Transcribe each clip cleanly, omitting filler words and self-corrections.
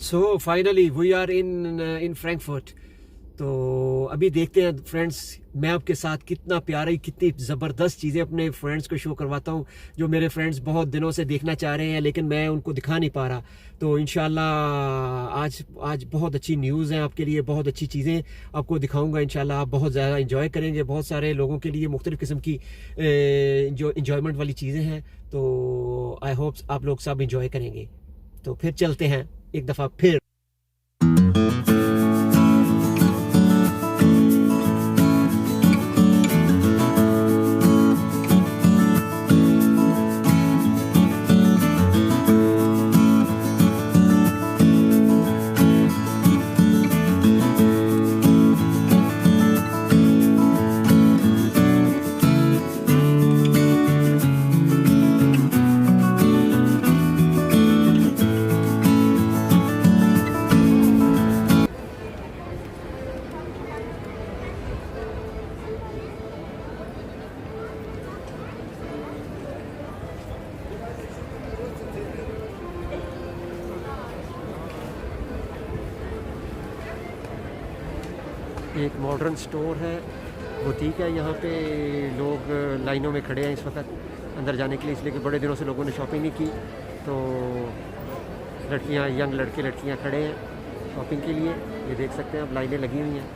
So finally we are in Frankfurt. तो अभी देखते हैं फ्रेंड्स, मैं आपके साथ कितना प्यारी कितनी ज़बरदस्त चीज़ें अपने फ्रेंड्स को शो करवाता हूँ, जो मेरे फ्रेंड्स बहुत दिनों से देखना चाह रहे हैं लेकिन मैं उनको दिखा नहीं पा रहा। तो इंशाल्लाह आज आज बहुत अच्छी न्यूज़ है आपके लिए, बहुत अच्छी चीज़ें आपको दिखाऊंगा इंशाल्लाह। आप बहुत ज़्यादा इंजॉय करेंगे। बहुत सारे लोगों के लिए मुख्तलिफ़ किस्म की जो इंजॉयमेंट वाली चीज़ें हैं। तो आई होप आप लोग सब इंजॉय करेंगे। तो फिर चलते हैं एक दफ़ा फिर। एक मॉडर्न स्टोर है, बुटीक है। यहाँ पे लोग लाइनों में खड़े हैं इस वक्त अंदर जाने के लिए, इसलिए कि बड़े दिनों से लोगों ने शॉपिंग नहीं की। तो लड़कियाँ, यंग लड़के लड़कियाँ खड़े हैं शॉपिंग के लिए। ये देख सकते हैं अब लाइनें लगी हुई हैं।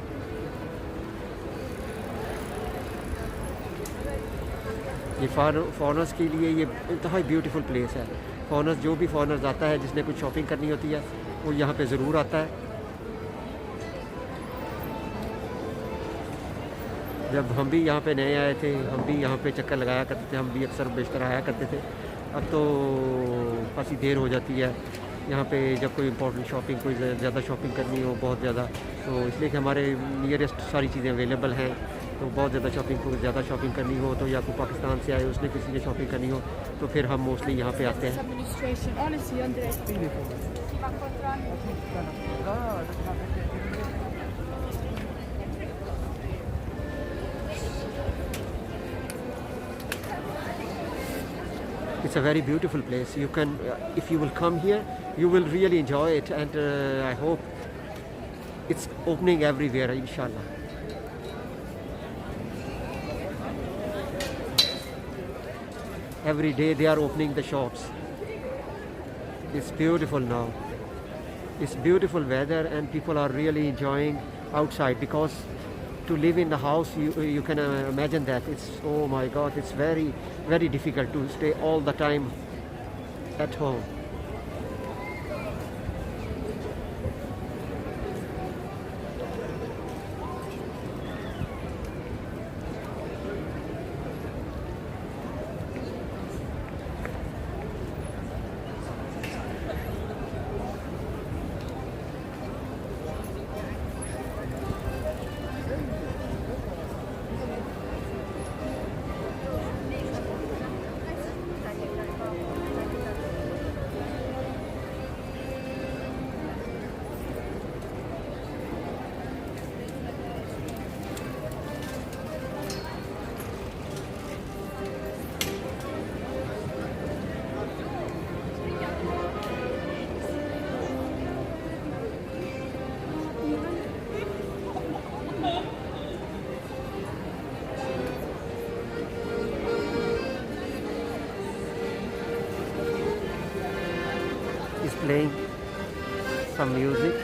ये फॉरनर्स के लिए ये इंतहाई ब्यूटीफुल प्लेस है। फॉरनर्स, जो भी फॉरनर्स आता है जिसने कुछ शॉपिंग करनी होती है वो यहाँ पे ज़रूर आता है। जब हम भी यहाँ पे नए आए थे, हम भी यहाँ पे चक्कर लगाया करते थे, हम भी अक्सर बेशतर आया करते थे। अब तो काफ़ी देर हो जाती है यहाँ पे जब कोई इंपॉर्टेंट शॉपिंग, कोई ज़्यादा शॉपिंग करनी हो बहुत ज़्यादा, तो इसलिए कि हमारे नियरेस्ट सारी चीज़ें अवेलेबल हैं। तो बहुत ज़्यादा शॉपिंग, को ज़्यादा शॉपिंग करनी हो तो, या कोई पाकिस्तान से आए उसने किसी ने शॉपिंग करनी हो तो फिर हम मोस्टली यहाँ पे आते हैं। It's a very beautiful place. You can, if you will come here, you will really enjoy it, and I hope it's opening everywhere, inshallah. Every day they are opening the shops. It's beautiful now. It's beautiful weather, and people are really enjoying outside, because to live in the house, you can imagine that it's, oh my God, it's very, very difficult to stay all the time at home. Is playing some music.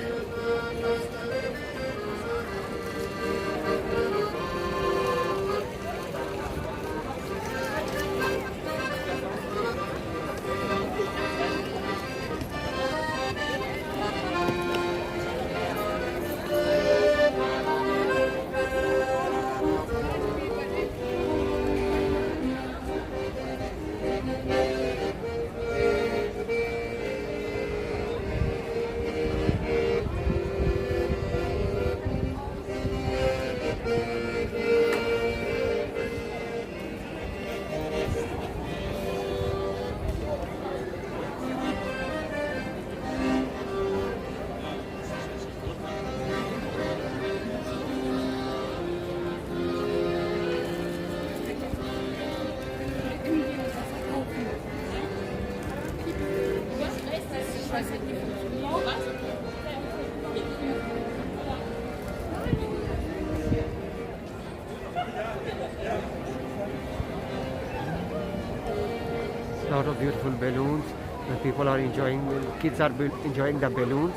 Lot of beautiful balloons. The people are enjoying. Kids are enjoying the balloons.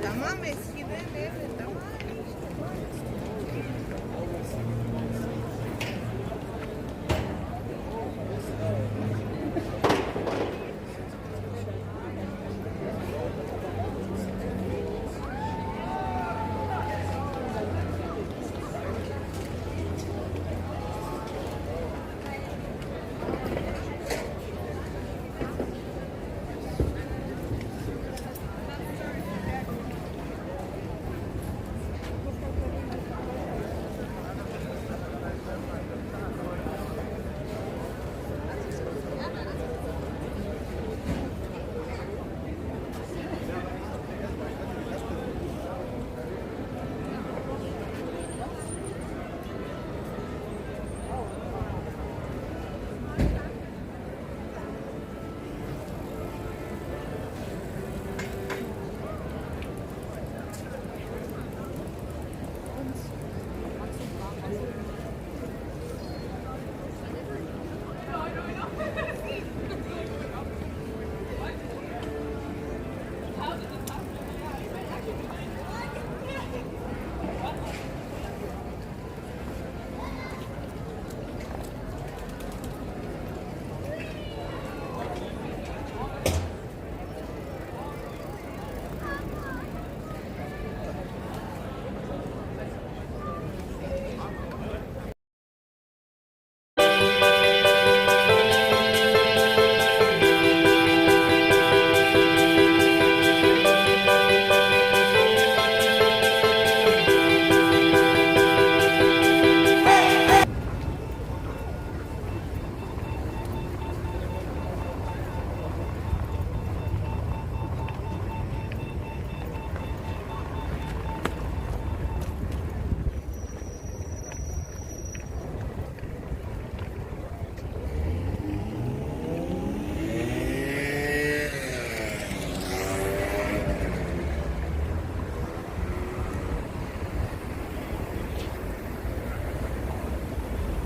Tamam, eskiden evet, tamam.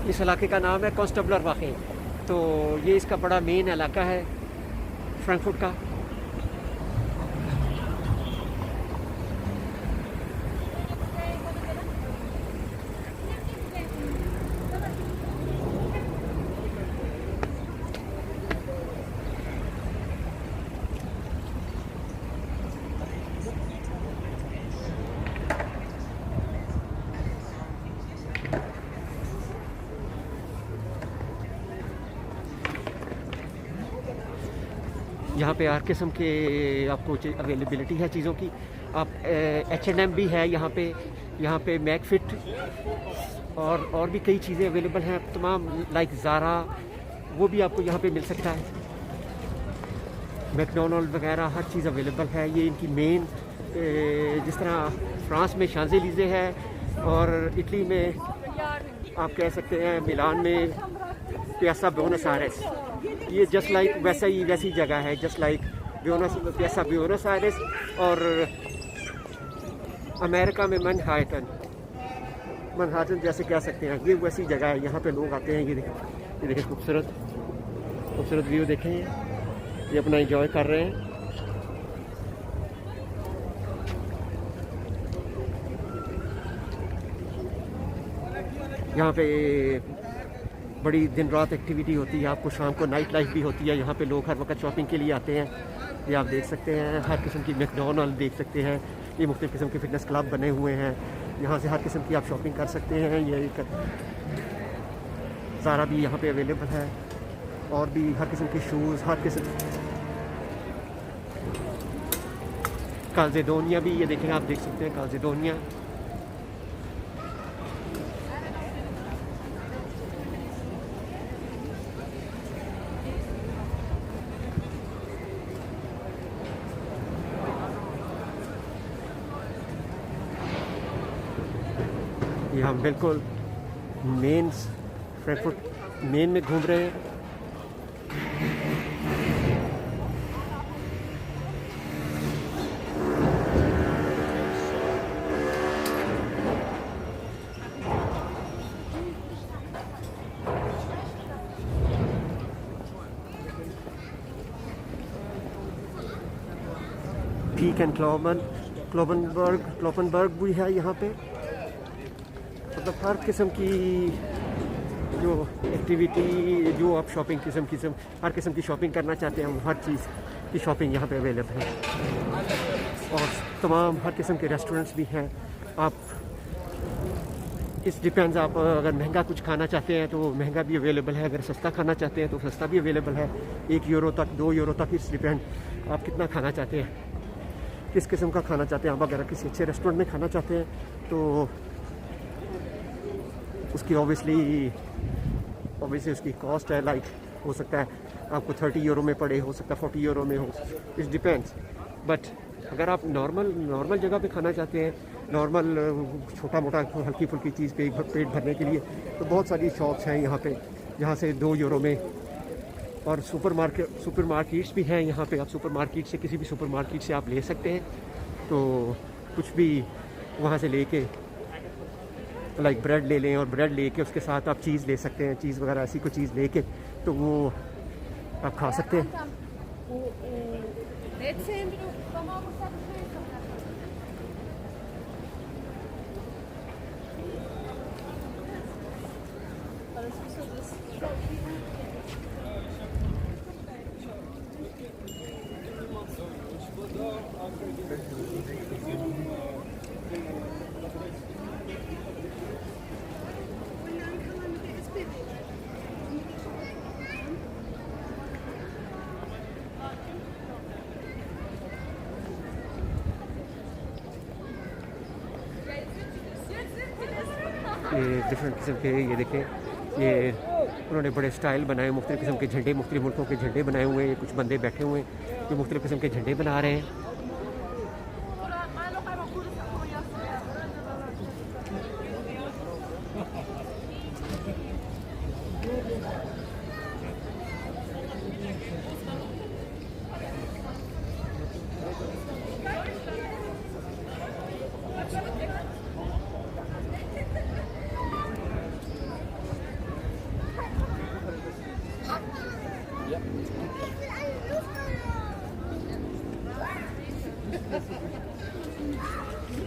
इस इलाके का नाम है कॉन्स्टेबलर वाक़ई। तो ये इसका बड़ा मेन इलाका है फ्रैंकफर्ट का। यहाँ पे हर किस्म के आपको अवेलेबिलिटी है चीज़ों की। आप H&M भी है यहाँ पे मैकफिट और भी कई चीज़ें अवेलेबल हैं तमाम, लाइक ज़ारा, वो भी आपको यहाँ पे मिल सकता है। मैकडोनल्ड वगैरह हर चीज़ अवेलेबल है। ये इनकी मेन, जिस तरह फ्रांस में शांज़ेलीज़े है और इटली में आप कह सकते हैं मिलान में पियासा ब्यूनस आयरेस। ये जस्ट लाइक वैसी जगह है, just like Piyasa Buenos Aires. और अमेरिका में मैनहट्टन जैसे कह सकते हैं, ये वैसी जगह है। यहाँ पे लोग आते हैं। ये देखें खूबसूरत व्यू देखें, ये अपना एंजॉय कर रहे हैं। यहाँ पे बड़ी दिन रात एक्टिविटी होती है। आपको शाम को नाइट लाइफ भी होती है। यहाँ पे लोग हर वक्त शॉपिंग के लिए आते हैं। ये आप देख सकते हैं, हर किस्म की मैकडोनल्ड देख सकते हैं। ये मुख्तलिफ़ किस्म के फ़िटनेस क्लब बने हुए हैं। यहाँ से हर किस्म की आप शॉपिंग कर सकते हैं। ये एक ज़ारा भी यहाँ पे अवेलेबल है, और भी हर किस्म के शूज़, हर किस्म। कालजेडोनिया भी ये देखें, आप देख सकते हैं कालजेडोनिया। ये हम बिल्कुल फ्रैंकफर्ट मेन में घूम रहे हैं। पीक एंड क्लोबनबर्ग भी है यहाँ पे। मतलब हर किस्म की जो एक्टिविटी, जो आप शॉपिंग हर किस्म की शॉपिंग करना चाहते हैं, हर चीज़ की शॉपिंग यहाँ पे अवेलेबल है। और तमाम हर किस्म के रेस्टोरेंट्स भी हैं। आप इस डिपेंड्स, आप अगर महंगा कुछ खाना चाहते हैं तो महंगा भी अवेलेबल है, अगर सस्ता खाना चाहते हैं तो सस्ता भी अवेलेबल है। 1 यूरो तक, 2 यूरो तक, इस डिपेंड आप कितना खाना चाहते हैं, किस किस्म का खाना चाहते हैं। आप अगर किसी अच्छे रेस्टोरेंट में खाना चाहते हैं तो उसकी ऑब्वियसली उसकी कॉस्ट है। लाइक हो सकता है आपको 30 यूरो में पड़े, हो सकता है 40 यूरो में हो, इट डिपेंड्स। बट अगर आप नॉर्मल जगह पे खाना चाहते हैं, नॉर्मल छोटा मोटा हल्की फुल्की चीज़ पे पेट भरने के लिए, तो बहुत सारी शॉप्स हैं यहाँ पे जहाँ से 2 यूरो में। और सुपरमार्केट्स भी हैं यहाँ पे। आप सुपरमार्केट से, किसी भी सुपरमार्केट से आप ले सकते हैं, तो कुछ भी वहाँ से लेके, लाइक ब्रेड ले लें, और ब्रेड लेके उसके साथ आप चीज़ ले सकते हैं, चीज़ वगैरह ऐसी कोई चीज़ लेके तो वो आप खा सकते हैं। ये डिफरेंट किस्म के, ये देखें, ये उन्होंने बड़े स्टाइल बनाए, मुख्तलिफ किस्म के झंडे, मुख्तलिफ मुल्कों के झंडे बनाए हुए हैं। ये कुछ बंदे बैठे हुए हैं जो मुख्तलिफ किस्म के झंडे बना रहे हैं।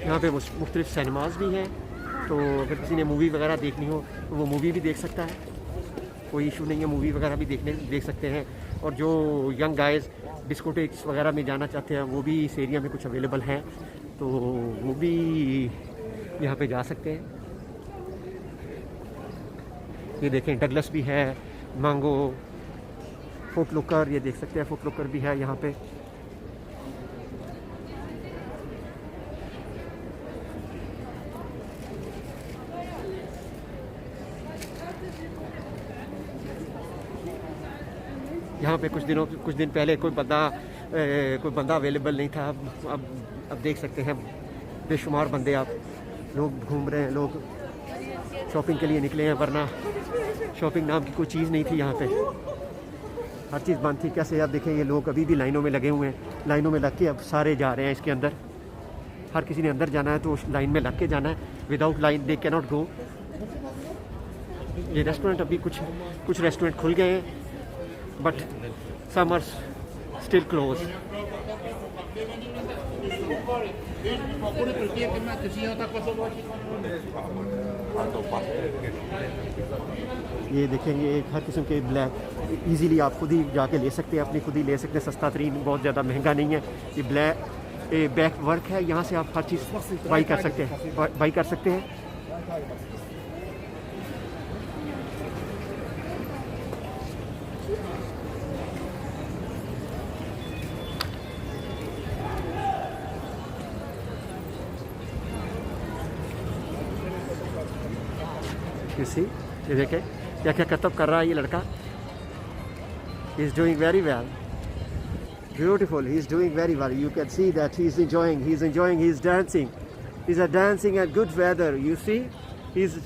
यहाँ पे मुख्तलिफ सिनेमाज भी हैं, तो अगर किसी ने मूवी वगैरह देखनी हो तो वो मूवी भी देख सकता है, कोई इशू नहीं है। मूवी वगैरह भी देख सकते हैं। और जो यंग गाइज डिस्कोटेक्स वगैरह में जाना चाहते हैं, वो भी इस एरिया में कुछ अवेलेबल हैं, तो वो भी यहाँ पे जा सकते हैं। ये देखें, डगलस भी है, मांगो, फुट लुकर, ये देख सकते हैं, फुट लुकर भी है यहाँ पे। यहाँ पे कुछ दिन पहले कोई बंदा अवेलेबल नहीं था। अब देख सकते हैं बेशुमार बंदे, आप लोग घूम रहे हैं, लोग शॉपिंग के लिए निकले हैं, वरना शॉपिंग नाम की कोई चीज़ नहीं थी यहाँ पे, हर चीज़ बंद थी। कैसे आप देखें, ये लोग अभी भी लाइनों में लगे हुए हैं, लाइनों में लग के अब सारे जा रहे हैं इसके अंदर। हर किसी ने अंदर जाना है तो लाइन में लग के जाना है, without line they cannot go. ये रेस्टोरेंट, अभी कुछ रेस्टोरेंट खुल गए हैं, but some are still closed. ये देखेंगे, हर किस्म के ब्लैक इजीली आप खुद ही जाके ले सकते हैं, अपनी खुद ही ले सकते हैं, सस्ता तरीन, बहुत ज़्यादा महंगा नहीं है। ये ब्लैक बैक वर्क है, यहाँ से आप हर चीज़ बाई कर सकते हैं, बाई कर सकते हैं। इसी ये देखें क्या क्या करतब कर रहा है ये लड़का। He is doing very well, beautiful, he is doing very well. You can see that he is enjoying, he is dancing, he's dancing at good weather. You see, he's,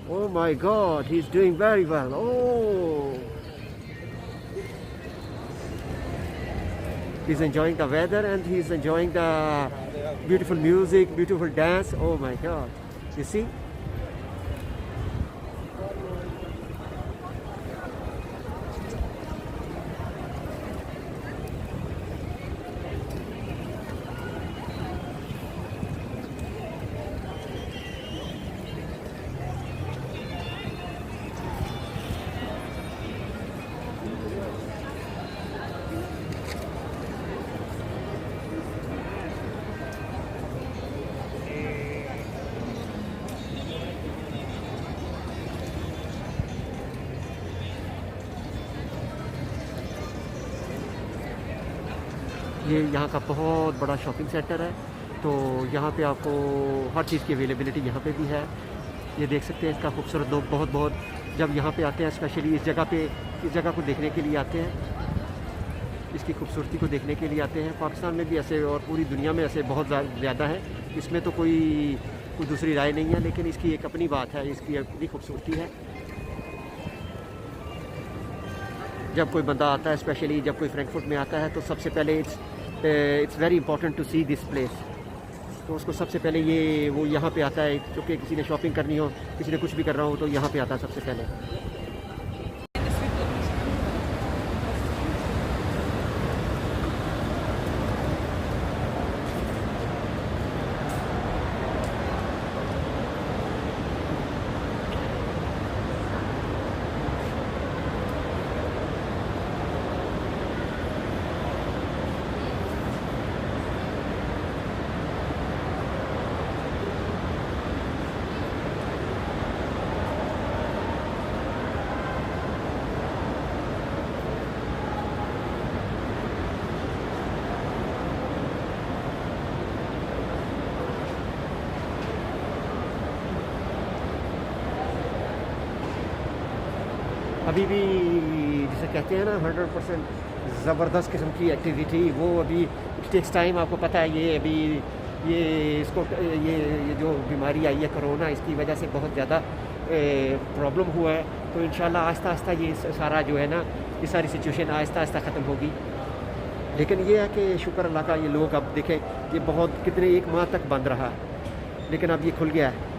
oh my god, he's doing very well. Oh, he's enjoying the weather and he's enjoying the beautiful music, beautiful dance. Oh my god, you see. ये यहाँ का बहुत बड़ा shopping centre है, तो यहाँ पे आपको हर चीज़ की अवेलेबिलिटी यहाँ पे भी है। ये देख सकते हैं इसका खूबसूरत, लोग बहुत बहुत जब यहाँ पे आते हैं स्पेशली इस जगह को देखने के लिए आते हैं, इसकी खूबसूरती को देखने के लिए आते हैं। पाकिस्तान में भी ऐसे और पूरी दुनिया में ऐसे बहुत ज़्यादा है, इसमें तो कोई दूसरी राय नहीं है, लेकिन इसकी एक अपनी बात है, इसकी अपनी खूबसूरती है। जब कोई बंदा आता है, स्पेशली जब कोई फ्रैंकफर्ट में आता है, तो सबसे पहले it's very important to see this place. तो उसको सबसे पहले वो यहाँ पे आता है, क्योंकि किसी ने शॉपिंग करनी हो, किसी ने कुछ भी कर रहा हो, तो यहाँ पे आता है सबसे पहले। अभी भी जिसे कहते हैं ना 100% ज़बरदस्त किस्म की एक्टिविटी, वो अभी इट टेक्स टाइम। आपको पता है ये अभी ये जो बीमारी आई है कोरोना, इसकी वजह से बहुत ज़्यादा प्रॉब्लम हुआ है। तो इंशाल्लाह आहिस्ता आहिस्ता ये सारा जो है ना, ये सारी सिचुएशन आहिस्ता आहिस्ता ख़त्म होगी। लेकिन ये है कि शुक्र अल्लाह का, ये लोग अब देखें, ये बहुत कितने 1 माह तक बंद रहा, लेकिन अब ये खुल गया है।